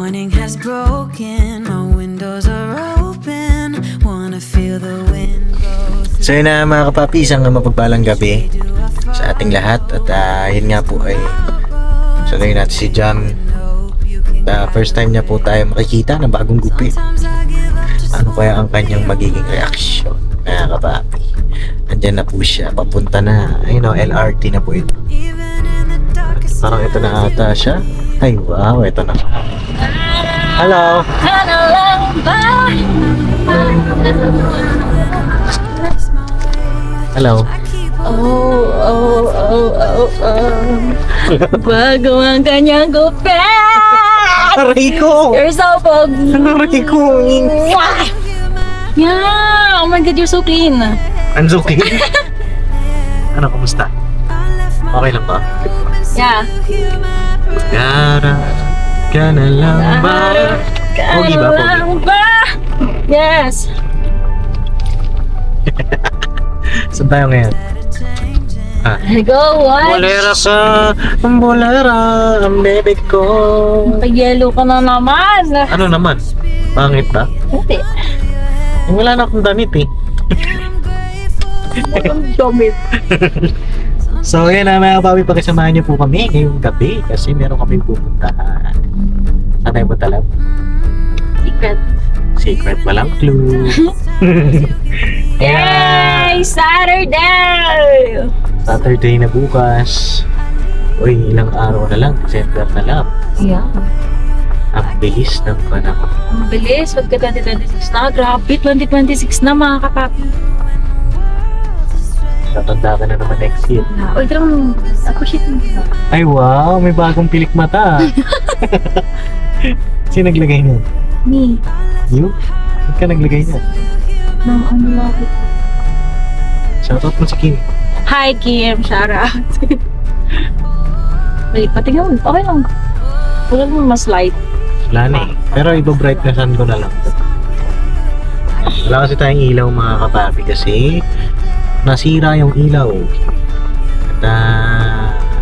morning has broken, all windows are open, wanna feel the wind go through. So yun na mga kapapi, isang mapagpalang gabi sa ating lahat. At yun nga po ay saloy natin si Jam. First time niya po tayo makikita ng bagong gupit. Ano kaya ang kanyang magiging reaksyon mga kapapi? Andyan na po siya, papunta na. Ayun o, LRT na po ito. Parang ito na ata siya. Ay wow, ito na. Hello! Ano lang ba? Hello! Bago ang kanyang gupit! Aray ko! You're so pogi! Aray ko! Yeah! Oh my God, you're so clean! Anzuki! Ano, kumusta? Okay lang ba? Yeah. Gara ka na lang ba? Pogi ba? Pogi? lang ba? Yes! Saan tayo ngayon? Go, what? Bolera ka, bolera, ang bebe ko. Pag-yellow ka na naman! Ano naman? Pangit ba? Hindi. Wala na akong damit eh. Damit. So yun na mga papi, pakisamahan niyo po kami ngayong gabi kasi meron kami pupuntahan. Saan tayo punta lang? Secret. Secret, walang clue. Yay! Saturday! Saturday na bukas. Uy, ilang araw na lang, December na lang. Yeah. Ang bilis ng panahon. Ang bilis. Magka 2026 na. Grabe, 2026 na mga kapapi. Tatanda ka na naman next year. Uy, tarang ako shit mo. Ay wow, may bagong pilik mata. Sino naglagay niyan? Me. You? Ba't ka naglagay niyan? Nang ano lang. Shoutout mo si Kim. Hi, Kim. Shout out. Wait, patingin mo. Okay lang. Wala mo mas light. Wala na eh. Pero iba-brightnessan ko na lang. Wala kasi tayong ilaw mga kapapi kasi nasira yung ilaw. At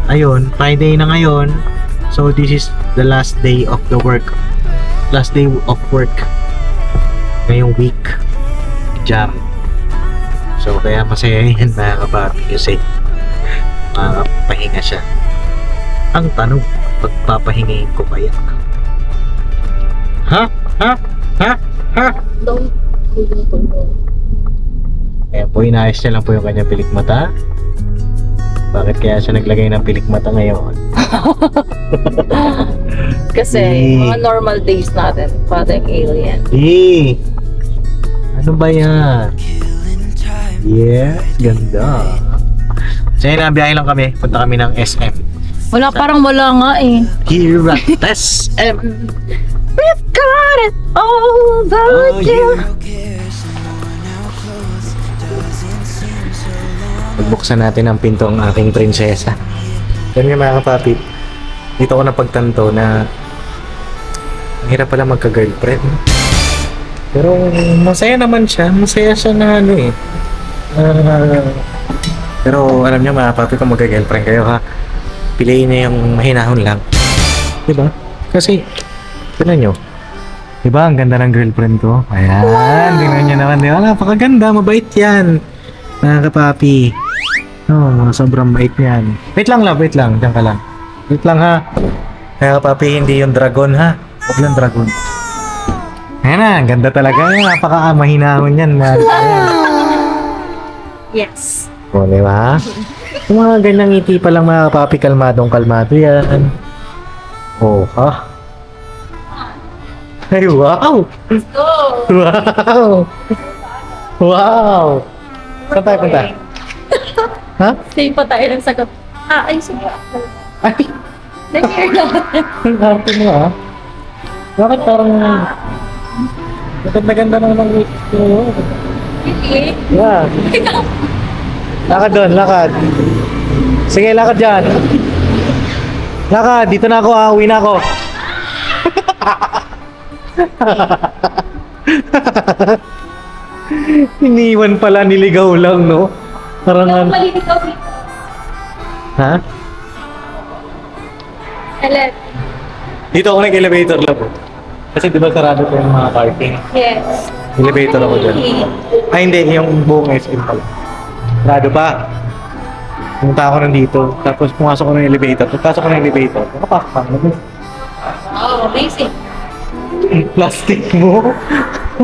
ayun, Friday na ngayon. So this is the last day of the work. Last day of work ngayong week. Jam. So kaya masaya yan mga kapapi kasi makakapahinga siya. Ang tanong, pagpapahingayin ko kaya? Ha? Ha? Ha? Ha? Don't. Ayan po, inayos niya lang po yung kanyang pilik mata. Bakit kaya siya naglagay ng pilik mata ngayon? Kasi mga normal days natin. Parang alien. Eh! Ano ba yan? Yes, ganda. So yun, biyahe lang kami. Punta kami ng SM. Wala, parang wala nga eh. Here at SM. We've got it all about you. Pagbuksan natin ang pinto ang aking prinsesa. Yan nga mga kapapit. Dito ko napagtanto na ang hirap pala magka-girlfriend. Pero masaya naman siya. Masaya siya na ano eh. Pero alam niyo mga kapapit, kung magka-girlfriend kayo ha, piliin niyo yung mahinahon lang. Diba? Kasi, tignan nyo. Diba, ang ganda ng girlfriend ko? Ayan, tignan nyo naman. Diba, napakaganda, mabait yan. Mga kapapi. Oh, sobrang bait yan. Wait lang love, wait lang. Diyan ka lang. Wait lang ha. Mga kapapi, hindi yung dragon ha. Huwag lang dragon. Ayan na, ang ganda talaga. Napaka-mahinahon yan. Yes. O, diba? Yung mga ganyang ngiti pa lang mga kapapi, kalmadong kalmado yan. Oh, ha? Ay, wow! Let's go! Wow! Wow! Saan tayo punta? Ha? Same pa tayo ng sagot. Ay, sige. Ay! Nag-hear naman. Ang arte mo ah. Bakit parang... Maganda naman ang ngiti mo. Really? Yeah. Lakad doon, lakad. Sige, lakad dyan. Lakad, dito na ako ah. Uwi na ako. Iniwan pala, niligaw lang, no? Parang... Ikaw maliligaw dito. Ha? Ellen. Dito ako nag-elevator lang po. Kasi di ba sarado po yung mga parking? Yes. Elevator ako dyan. Ay hindi, yung buong SM pala. Sarado pa. Pumunta ako nandito. Tapos pumasok ko ng elevator. Pagpasok ko ng elevator, nakapasok pa. Oh, amazing. Plastic mo?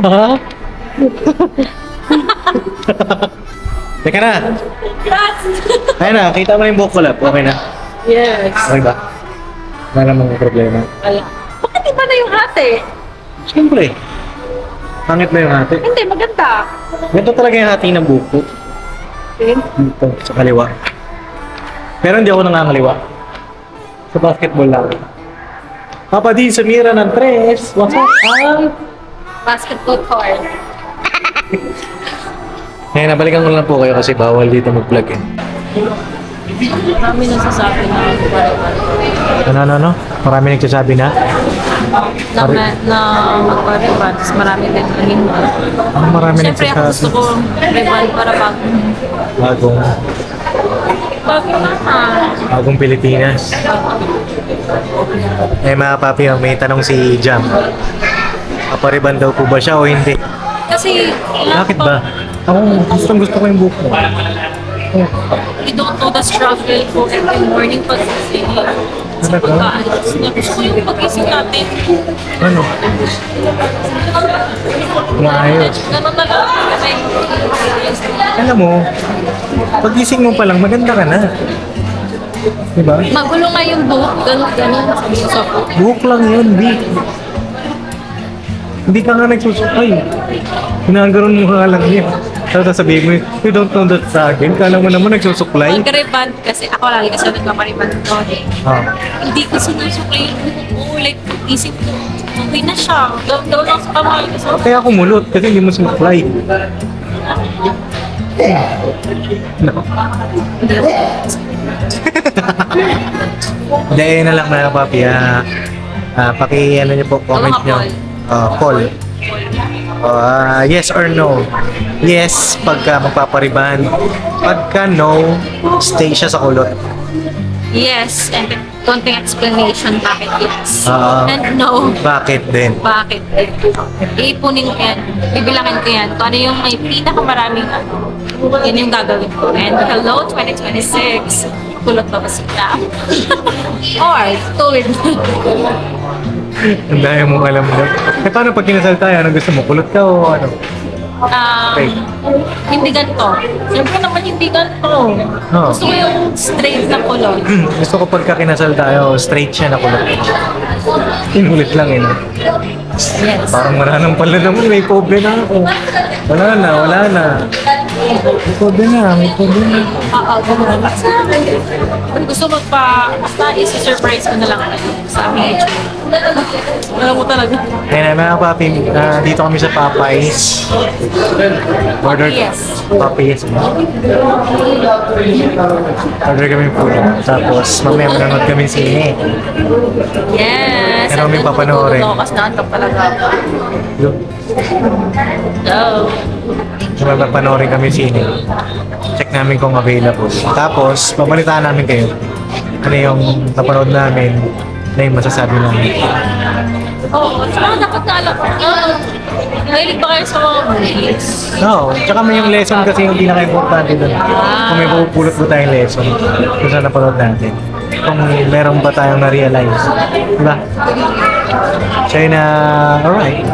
Ha? Teka na. Ayun na, kita mo na yung buhok ko, lap. Okay na. Yes. Okay ba? Wala namang problema. Wala. Bakit iba na yung ate? Siyempre. Pangit ba yung hati? Hindi, maganda. Ganito talaga yung hati ng buhok ko. Dito, sa kaliwa. Pero hindi ako nangangaliwa. Sa basketball lang. Papa D, sumira ng tres. What's up? Basketball court. Ngayon, nabalikan ko lang po kayo kasi bawal dito mag-vlog eh. Marami nasasabi na Ano? Marami nagsasabi na? na magpa-reban. Tapos marami din naging Marami Siyempre, ako gusto nagsasabi. ko reban para Bagong Bagong Pilipinas. Eh mga papi, may tanong si Jam. Papariban daw po ba siya o hindi? Kasi, Bakit ba? Ako, gusto ko yung buhok mo. You don't know the struggle ko every morning pag-gising. Sa Talaga? pagkaalis niya. Gusto ko yung pag-gising natin. Ano? Maayos. Ganun na lang. Kasi, Alam mo, pagising mo pa lang, maganda ka na. Diba? magulo nga yung buhok. Ganun. So, Buhok lang yun, B. Hindi ka nga nagsusukay. Ginagaroon mo nga lang yun. Tapos sasabihin mo, you don't know that sa akin. Kala mo naman nagsusuklay. mag-reban kasi ako lagi kasi nagpapariban ko. Ah. Hindi ko sinusuklay yung buhok ko. Like, isip ko, okay na siya. Daw lang sa kamay. So, Kaya kumulot kasi hindi mo sinuklay. No. Hindi, na lang mga papi. Paki-ano niyo po, comment Mga niyo. Poll. Yes or no? Yes, pagka magpapariban. Pagka no, stay siya sa kulot. yes, and konting explanation bakit yes. Ah. And no, Bakit din? bakit. Iipunin ko yan, bibilangin ko yan. Kung ano yung may pinakamaraming ano, yun yung gagawin ko. And hello, 2026. Kulot ba ba sila? Or, tuwid. Ang dami mong alam na. Eh, paano pag kinasal tayo? Ano gusto mo? Kulot ka o ano? Okay. Hindi ganito. Siyempre naman hindi ganito. Oo. Gusto ko yung straight na kulot. Gusto ko pagka kinasal tayo, straight siya na kulot. Inulit lang eh. No? Yes. Parang wala nang pala naman. May pobre na ako. Wala na. May pobre na. Oo, ganun. Kung gusto basta isi-surprise ko na lang sa aming age. Alam mo talaga. Ayun na mga papi, dito kami sa Popeyes. Order Yes. Popeyes. Order kami food. Tapos mamaya manonood kami sine. Yes. Ano may papanoorin? Kasi naantok talaga ako. Go. Mapapanoorin kami sine. Check namin kung available. Tapos, babalitaan namin kayo. Ano yung napanood namin na yung masasabi namin. Oo, tsaka dapat na alam ko. Mahilig ba kayo sa mga movies? No, tsaka may yung lesson kasi yung pinaka-importante doon. Kung may pupulot mo tayong lesson kung saan napanood natin. Kung meron ba tayong na-realize. Diba? Siya na, alright.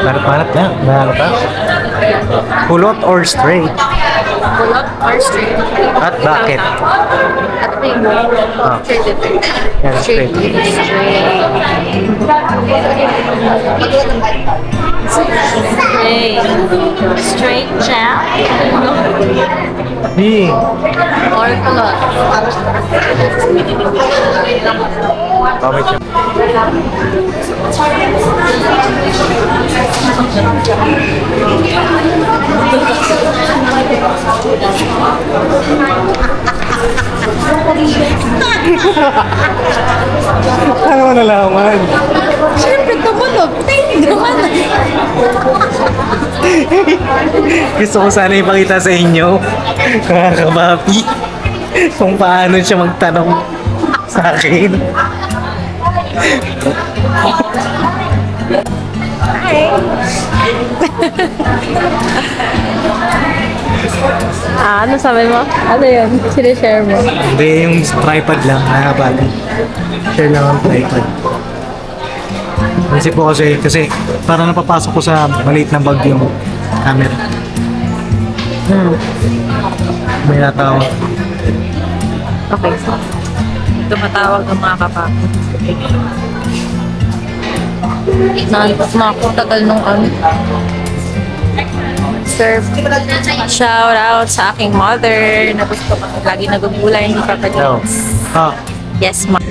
Manat-manat lang. Manat pa. Kulot or straight? Kulot or straight? At bakit? At may straight. Yan, straight. Straight jam? Di. Or kulot? Comment siya. Ano mo nalaman? Siyempre, tumunog. Naman. Gusto ko sana ipakita sa inyo, mga kabapi, kung paano siya magtanong sa akin. Ano sabi mo? Ano yun? Sinishare mo? Hindi, yung tripod lang, nakabali. Share lang ang tripod. Naisip ko kasi para napapasok ko sa maliit na bag yung camera. May natawag. Okay, so. Tumatawag ng mga kapatid. Nakakatagal nung Sir, shout out sa aking mother na gusto ko lagi nagugulay, hindi pa Hello. Ah, Yes, ma.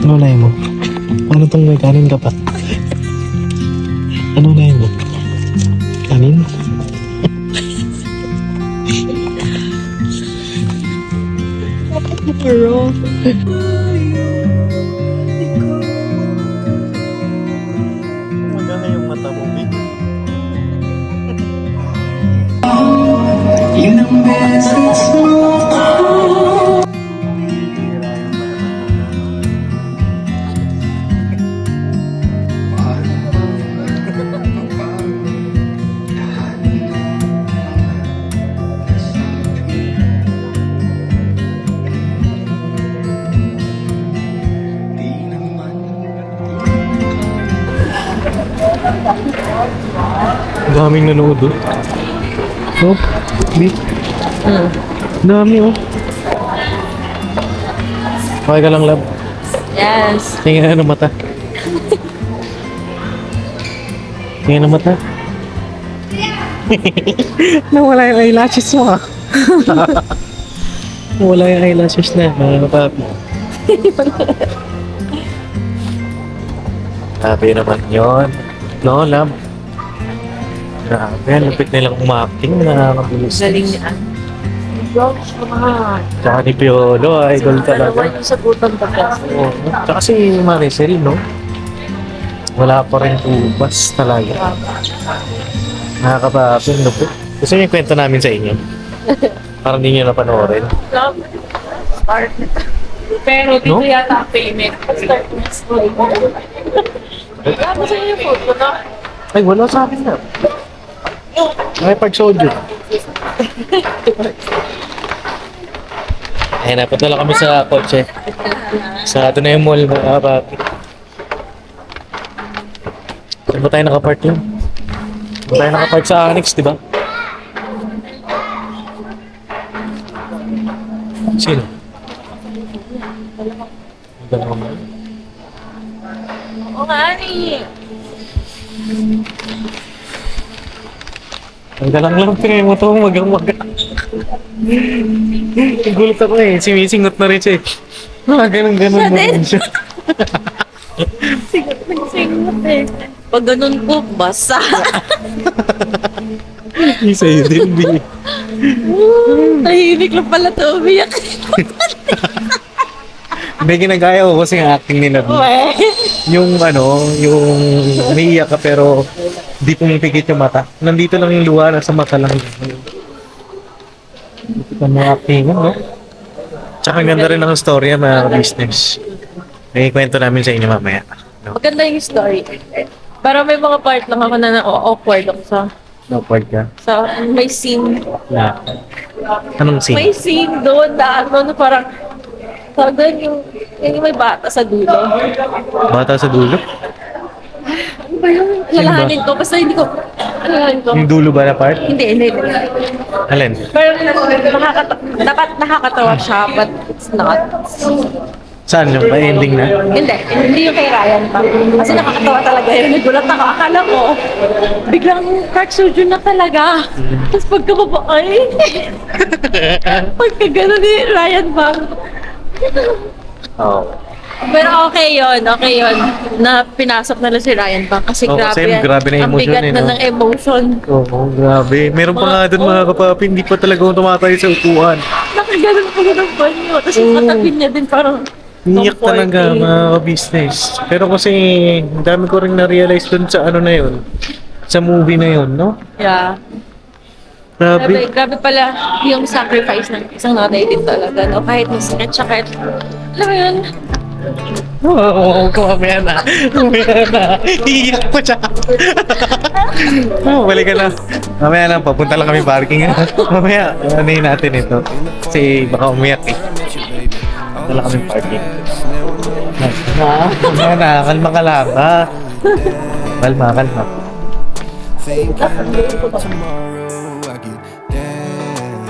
ano na mo? Ano tong may kanin ka pa? Ano na mo? Kanin? Pero, Maganda yung mata mo, babe. Daming nanood doon. Oh, babe. Dami oh. Okay ka lang, love. yes. Tingnan ng mata. Tingnan ng mata. Nawala yung eyelashes mo ah. Nawala yung eyelashes na, mga papi. Sabi naman yun. No, love. Grabe, lupit nilang umacting, nakakabilis. Galing niya. Gosh, naman. Tsaka ni Piolo, idol talaga. yung sagutan ka kasi. Oo. Tsaka si Maricel, no? Wala pa rin tubas talaga. Nakakapapin, lupit. Gusto niyo yung kwento namin sa inyo? Parang hindi niyo napanoorin. Start. Pero dito No? yata ang payment. Start next week. Wala mo sa inyo yung photo na. Ay, wala sa akin na. Ay, pag-soju. Ay, napunta lang kami sa kotse. Sa ito na yung mall, mga papi. Saan ba tayo nakapark yun? Saan tayo nakapark sa Annex, di ba? Sino? Dalawang ba? Oo nga ni. Ang galang lang tingin mo ito, magang-maga. Gulat ako eh, simisingot na rin siya eh. Ganun-ganun na rin siya. Singot eh. Pag ganun po, basa. Isa yun din, B. Tahimik lang pala ito, umiyak. Hindi, ginagaya ko kasi ang acting nila. B. Yung yung umiiyak ka pero di pumipikit yung mata. Nandito lang yung luha, nasa mata lang. Ito ang mga acting, no? Tsaka ang ganda rin ng story, mga business. May kwento namin sa inyo mamaya. No? Maganda yung story. Pero may mga part lang ako na awkward ako Awkward ka? sa may scene. Na. Anong May scene? scene doon na na parang tawag doon yung may bata sa dulo. Bata sa dulo? Ano ba yung lalahanin ko? Basta hindi ko, lalahanin ko. Yung dulo ba na part? Hindi. Alin? Pero dapat nakakatawa siya, but it's not. Saan yung ending na? Hindi yung kay Ryan pa. Kasi nakakatawa talaga yun. Nagulat ako. Akala ko, biglang Park Seo-joon na talaga. Tapos pagkababa, ay, pagka gano'n ni Ryan pa. Oo. Pero okay yun. Na pinasok na lang si Ryan pa. Kasi Oo, grabe kasi yan. grabe na Ang emotion bigat eh, na no? ng emotion. Oo, grabe. Meron pa nga doon mga kapapi, hindi pa talaga ako tumatay sa upuan. Nakaganon pa ng banyo. Tapos yung katabi niya din parang Iyak talaga mga ka-business. Pero kasi, ang dami ko rin na-realize doon sa ano na yun. Sa movie na yun, no? Yeah. Grabe. Grabe pala yung sacrifice ng isang nanay din talaga, no? Kahit masakit siya, kahit, alam mo yun, Oo, mamaya na. Mamaya na. Iiyak ko siya. Balik ka na. Mamaya na, papunta lang kami parking. Mamaya, ano natin ito. Kasi baka umiyak eh. Papunta lang kami parking. Mamaya na, kalma ka lang ha. Kalma. Tomorrow I get down.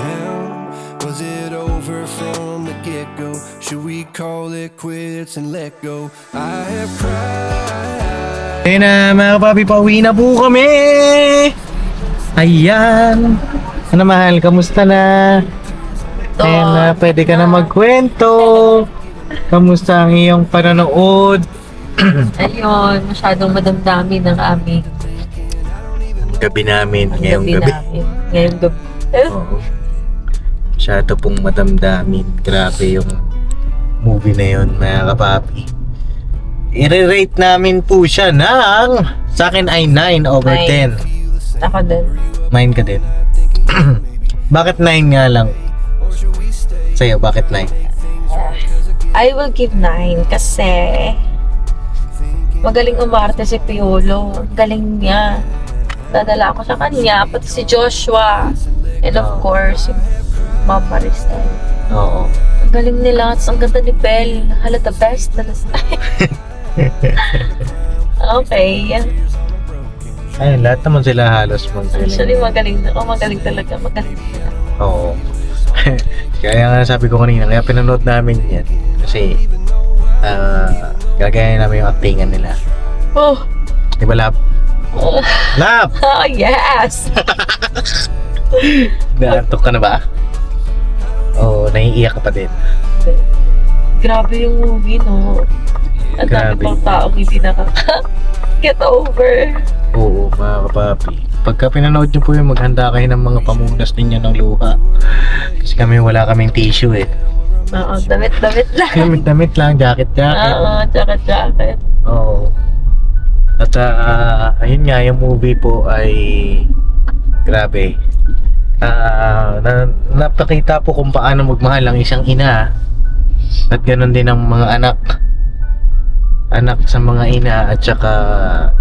Was it over from the get-go? Should we call it quits and let go? I have cried. Ayun na mga kapapi, pauwi na po kami! Ayan! Ano mahal, kamusta na? Ayun na, pwede ka na magkwento. Kamusta ang iyong panonood? Ayun, masyadong madamdami ng aming Gabi namin, ngayong gabi gabi. namin. Ngayong gabi. Masyado pong madamdamin. Grabe yung movie na yun, mga kapapi. I-rate namin po siya ng, sa akin ay 9 over 10. 9. Ako din. 9 ka din. Bakit 9 nga lang? Sa'yo, bakit 9? I will give 9 kasi magaling umarte si Piolo. Galing niya. Dadala ako sa kanya, pati si Joshua. And of course, si Ma'am Maricel. Oo. Ang galing nila. Ang ganda ni Belle. Hala, the best. Okay. Ay, lahat naman sila halos Actually, magaling. magaling talaga. Magaling sila. Oo. Kaya nga sabi ko kanina, kaya pinanood namin yan. Kasi, gagaya namin yung actingan nila. Oh, Di ba, Lab? Lab! oh yes! Naantok ka na ba? Oo, naiiyak ka pa din. Grabe yung movie, no? Ang dami Grabe. pang taong hindi get over. Oo, mga kapapi. Pagka pinanood nyo po yung maghanda kayo ng mga pamunas ninyo ng luha. Kasi kami wala kaming tissue eh. Oo, damit-damit lang. Damit lang, jacket. Oo, jacket. Oo. At ayun nga, yung movie po ay grabe. Napakita po kung paano magmahal ang isang ina. At ganoon din ang mga anak. Anak sa mga ina at saka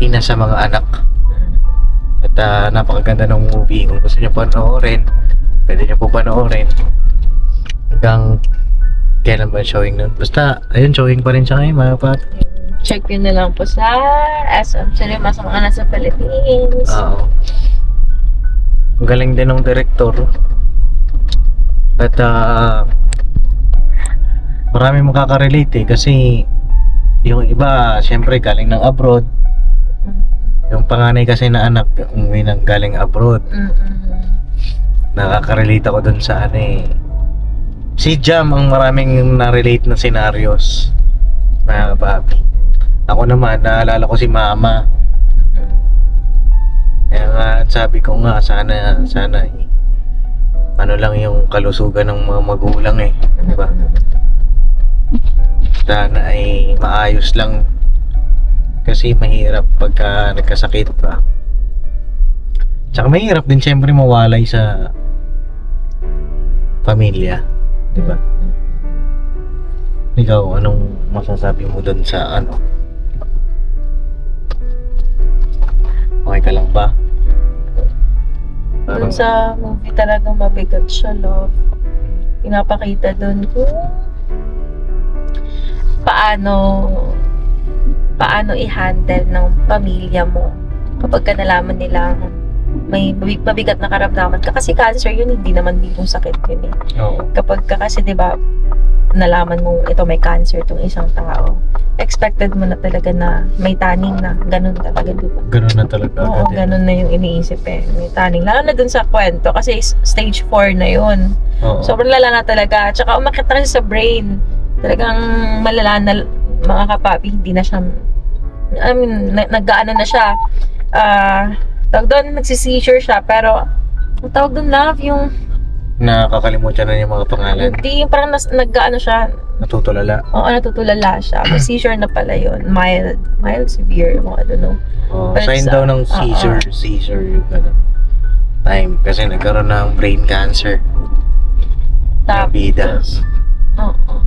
ina sa mga anak. At napakaganda ng movie. Kung gusto niyo panoorin, pwede niyo po panoorin. Hanggang kailan ba showing nun? Basta, ayun, showing pa rin siya ngayon, mga pat. Check yun na lang po sa SM Cinema sa mga nasa Philippines. Oo. Ang galing din ng director. At marami makaka-relate eh. Kasi yung iba, syempre galing ng abroad. Yung panganay kasi na anak, umuwi ng galing abroad. Nakaka-relate ako dun sa ano eh. Si Jam ang maraming na-relate na scenarios. Mga kapapi. Ako naman, naalala ko si Mama. Kaya nga, sabi ko nga, sana eh, ano lang yung kalusugan ng mga magulang eh. Diba? Sana ay maayos lang. Kasi mahirap pagka nagkasakit pa. Tsaka mahirap din siyempre mawalay sa pamilya. Diba? Ikaw, anong masasabi mo dun sa ano? Okay ka lang ba? Dun sa movie talagang mabigat siya, love. Pinapakita dun kung paano i-handle ng pamilya mo kapag ka nalaman nilang may mabigat na karamdaman ka. Kasi cancer yun, hindi naman bigong sakit yun eh. Oo. Kapag ka kasi, di ba, nalaman mo ito may cancer tong isang tao, expected mo na talaga na may taning na. Ganun talaga, di ba? Ganun na talaga. Oo, agad eh. ganun na yung iniisip eh. May taning. Lalo na dun sa kwento kasi stage 4 na yun. Oo. Sobrang lala na talaga. Tsaka umakit na kasi sa brain. Talagang malala na mga kapapi. Hindi na siya, I mean, nag-ano na siya. Tawag doon, nagsi-seizure siya. Pero, ang tawag doon, love, yung Nakakalimutan na yung mga pangalan. hindi, yung parang nag-ano siya. Natutulala. Oo, natutulala siya. May seizure na pala yun. Mild, severe, I don't know. Oh, But sign it's, daw ng seizure yung ganun. Time kasi nagkaroon ng brain cancer. Yung bida. Oo.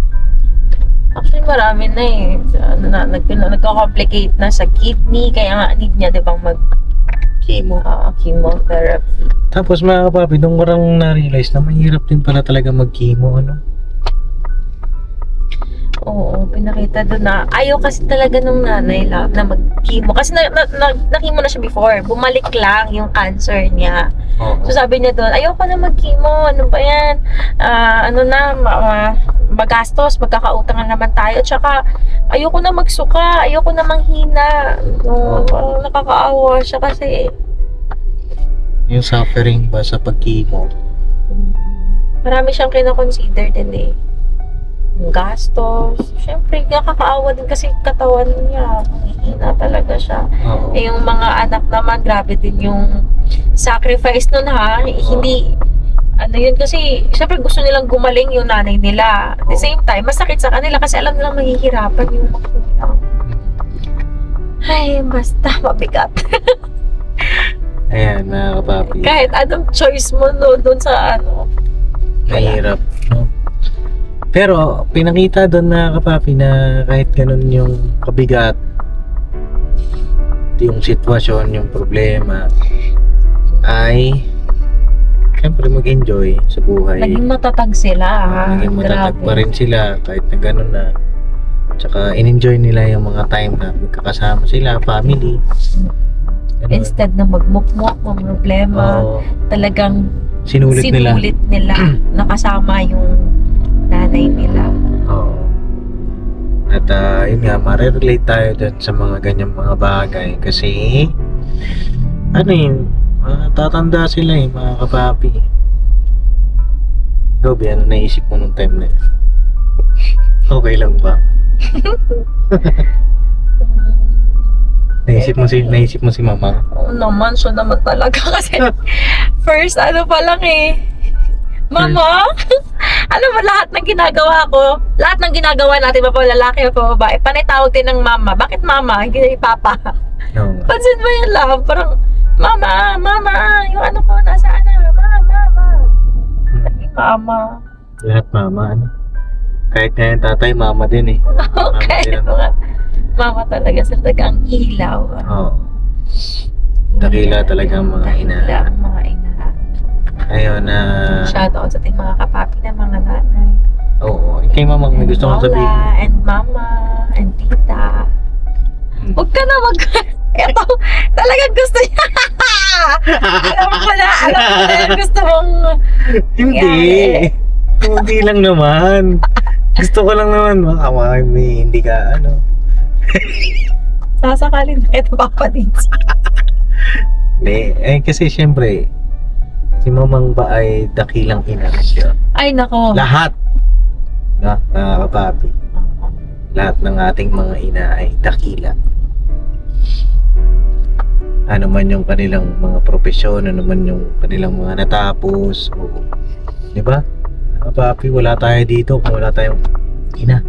Actually, marami na eh. Nagko-complicate na sa kidney, kaya nga need niya, di bang Chemo. chemotherapy. Tapos mga kapapi, doon ko lang na-realize na mahirap din pala talaga mag-chemo, ano? Oo, pinakita doon na ayaw kasi talaga ng nanay lang na mag-chemo. Kasi na-chemo na siya before. Bumalik lang yung cancer niya. Oo. So sabi niya doon, ayoko na mag-chemo. Ano ba yan? Magastos, magkakautangan naman tayo. At saka, ayoko na magsuka. Ayoko na manghina. No, parang nakakaawa siya kasi. Yung suffering ba sa pag-chemo? Marami siyang kinoconsider din eh. Yung gastos. Siyempre, nakakaawa din kasi katawan niya. Mahihina talaga siya. Oo. Eh, yung mga anak naman, grabe din yung sacrifice nun ha. Hindi, ano yun kasi, siyempre gusto nilang gumaling yung nanay nila. At the same time, masakit sa kanila kasi alam nilang mahihirapan yung makulang. Ay, basta mabigat. Ayan, mga kapapi. Kahit anong choice mo no, dun sa ano. Mahirap, no? Pero, pinakita doon na kapapi na kahit ganun yung kabigat, yung sitwasyon, yung problema, ay siyempre mag-enjoy sa buhay. Naging matatag sila ha. Naging matatag Grabe. pa rin sila kahit na ganun na. Tsaka in-enjoy nila yung mga time na magkakasama sila, family. Ganun. Instead na magmukmok, mga problema, Oo, talagang sinulit nila. nila nakasama yung nanay nila. Oo. At yun nga, marirelate tayo dyan sa mga ganyang mga bagay kasi ano yun, tatanda sila eh, mga kapapi. Ikaw, Bi, ano naisip mo nung time na yun? Okay lang ba? Naisip mo si mama? Oo naman, siya naman talaga kasi first ano pa lang eh. Mama, alam mo lahat ng ginagawa ko, lahat ng ginagawa natin, pa lalaki o pa babae, panay tawag din ng mama. Bakit mama? Hindi papa. No. Pansin mo yung love? Parang, mama, yung ano ko, nasaan na? Mama. Mama. Lahat mama, ano? Kahit nga yung tatay, mama din eh. Okay. din ang- Mama talaga, sila talaga ang ilaw. Oo. Dakila talaga ang mga ina. Dakila ang mga ina. Ayun na... Shout out sa ating mga kapapi na mga nanay. Oo. Kay mama, may gusto kong sabihin. Lola, and mama, and tita. Huwag ka na Ito, talagang gusto niya. alam ko na yung gusto mong... Hindi. Hindi lang naman. Gusto ko lang naman may hindi ka ano. Sasakalin na ito, Papa Dins. Hindi. Kasi syempre, si mamang ba ay dakilang ina siya. Ay, nako. Lahat na mga kapapi. Lahat ng ating mga ina ay dakila. Ano man yung kanilang mga propesyon, ano man yung kanilang mga natapos, o, di ba? Mga papi, wala tayo dito kung wala tayong ina.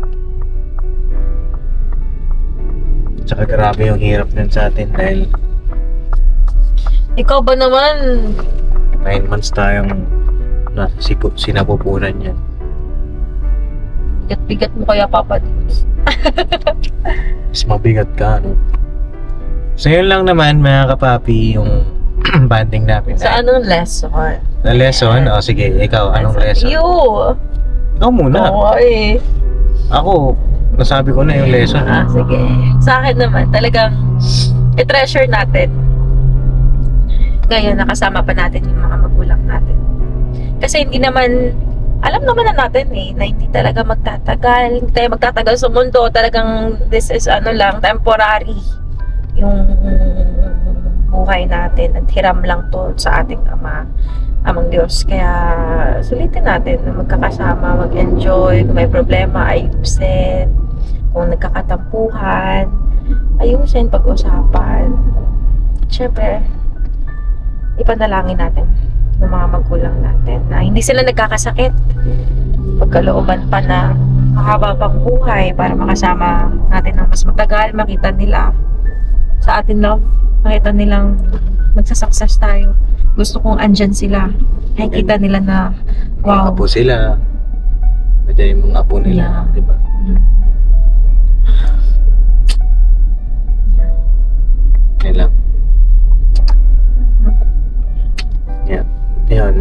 Tsaka grabe yung hirap nun sa atin dahil Ikaw ba naman? 9 months tayong sinapupunan yan. Bigat mo kaya, Papa Dins. Mas mabigat ka, no? So yun lang naman mga kapapi yung banding namin. Sa anong lesson? Na lesson? O sige, ikaw, anong lesson? You! Ikaw muna. Oo, eh. Ako, nasabi ko na yung lesson. Sige. Sa akin naman, talagang i-treasure natin. Ngayon, nakasama pa natin yung mga magulang natin. Kasi hindi naman, alam naman na natin na hindi talaga magtatagal. Hindi tayo magtatagal sa mundo. Talagang this is temporary. Yung buhay natin. At hiram lang to sa ating amang Diyos. Kaya sulitin natin na magkakasama, mag-enjoy. Kung may problema, ayusin. Kung nagkakatampuhan, ayusin, pag-usapan. Siyempre, ipanalangin natin yung mga magulang natin na hindi sila nagkakasakit. Pagkalooban pa na mahaba pang buhay para makasama natin ng mas matagal, makita nila sa atin love, makita nilang magsasuccess tayo. Gusto kong andyan sila. Nakikita nila na Mga wow. apo sila. Medyo yung mga apo nila, Yeah. di ba?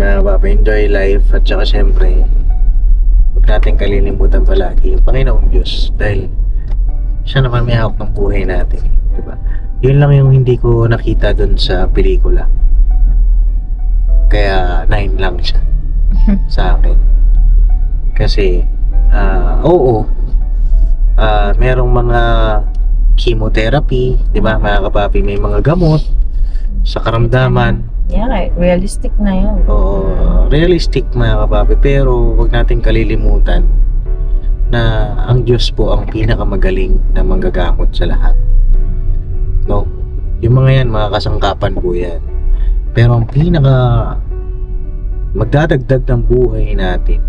mga papa, enjoy life at saka syempre huwag natin kalilimutan palagi yung Panginoong Diyos dahil siya naman may hawak ng buhay natin, di ba? Yun lang yung hindi ko nakita dun sa pelikula, kaya 9 lang siya sa akin kasi oo, merong mga chemotherapy, di ba mga kapapi, may mga gamot sa karamdaman. Yeah, realistic na yun. Oo, realistic mga kapapi, pero wag natin kalilimutan na ang Diyos po ang pinakamagaling na manggagamot sa lahat. No? Yung mga yan, mga kasangkapan po yan. Pero ang pinaka magdadagdag ng buhay natin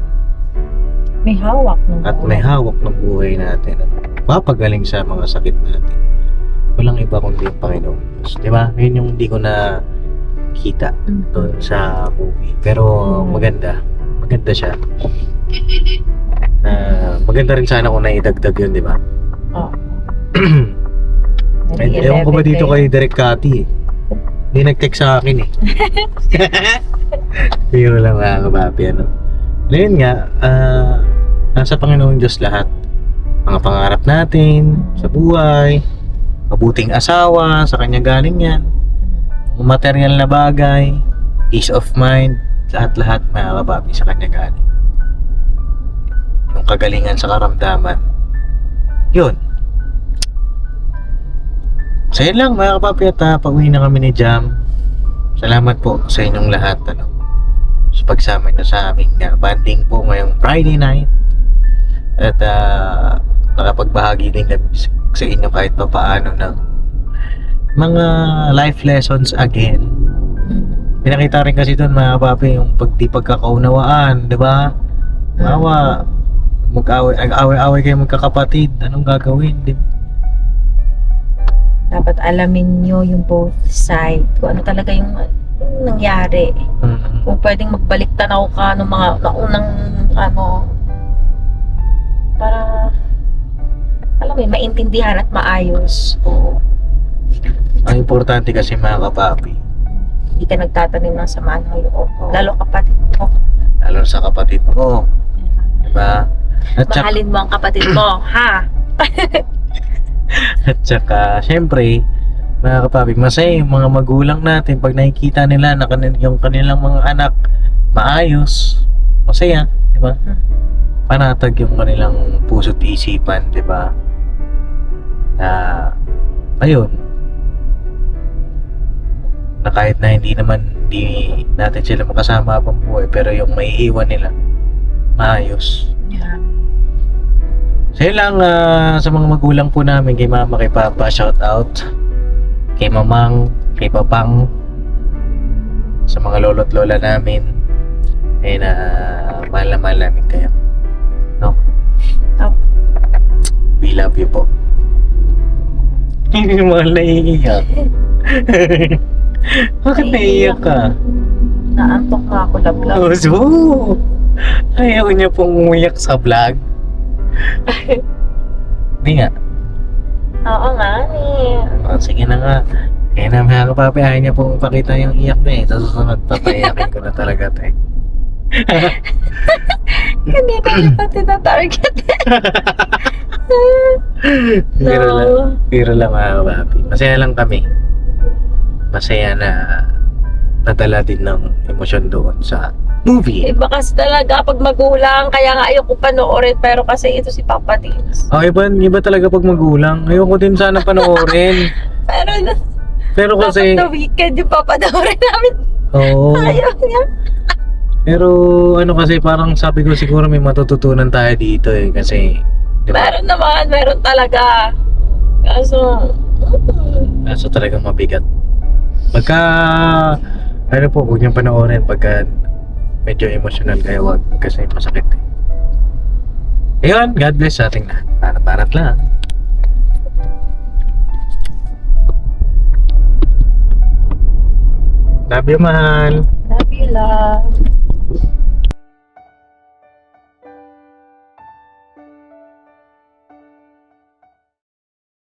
May hawak ng at may hawak ng buhay natin at papagaling sa mga sakit natin, walang iba kundi yung Panginoong Diyos. Di ba? Yun yung hindi ko na kita doon sa movie. Pero maganda siya. Maganda rin sana kung naidagdag yun, di ba? Oh. Ewan ko ba dito kay Direk Cathy eh. Hindi nag-text sa akin eh. Pero lang mga kababi, ano. Ngayon nga, nasa Panginoong Diyos lahat. Mga pangarap natin sa buhay, mabuting asawa, sa Kanya galing yan. Mga material na bagay, peace of mind, lahat-lahat mga kababi sa Kanya galing. Yung kagalingan sa karamdaman, yun. So yun lang mga kapapi at pauwi na kami ni Jam. Salamat po sa inyong lahat sa pagsama nyo sa aming banding po ngayong Friday night. At nakapagbahagi din kami sa inyo kahit pa paano ng mga life lessons again. Pinakita rin kasi doon mga kapapi yung pagkakaunawaan, di ba? Mag-away kayo magkakapatid, anong gagawin, di ba? Dapat alamin nyo yung both side. Kung ano talaga yung nangyari. Kung pwedeng magbalik tanaw ka ng mga naunang para alam mo yun, maintindihan at maayos. Oo. Ang importante kasi mga kapapi, Hindi ka nagtatanim ng sama ng loob. Lalo kapatid mo. lalo sa kapatid mo, diba? At Mahalin mo ang kapatid mo, ha? At saka, syempre, mga kapapig, masaya yung mga magulang natin pag nakikita nila na yung kanilang mga anak maayos, masaya, di ba? Panatag yung kanilang puso't isipan, di ba? Na, ayun, na kahit na hindi natin sila makasama pang buhay, pero yung maiiwan nila, maayos. Yeah. So yun lang sa mga magulang po namin, kay mama, kay papa, shout out. Kay mamang, kay papang, sa mga lolo't lola namin. And mahal na mahal namin kayo. No? Oh. We love you po. Hindi mahal na iiyak. Bakit naiiyak ka? Naantok nga ako, lablab. Oh, so, ayaw niya pong umiyak sa vlog. Hindi nga. Oo nga, Oh, sige na nga. Kaya na mga kapapi, ayaw niya pong pakita yung iyak na eh. Sa susunod, papayakin ko na talaga ito eh. Hindi na yung pati na target. Pero lang mga kapapi. Masaya lang kami. Masaya na nadala din ng emosyon doon sa movie. Iba kasi talaga pag magulang, kaya nga ayoko panoorin, pero kasi ito si Papa Dins. Oh, iba talaga pag magulang. Ayoko din sana panoorin. Pero kasi the weekend yung papanoorin namin. oo. Ayaw niya. Pero ano kasi parang sabi ko siguro may matututunan tayo dito eh kasi di ba? Meron naman, meron talaga. Kaso Talagang mabigat. Pagka ano po, huwag niyong panoorin pagka medyo emotional kayo, wag kasi masakit eh. Ayun, God bless sa ating lahat. Banat lang. Love you, mahal. love you, love.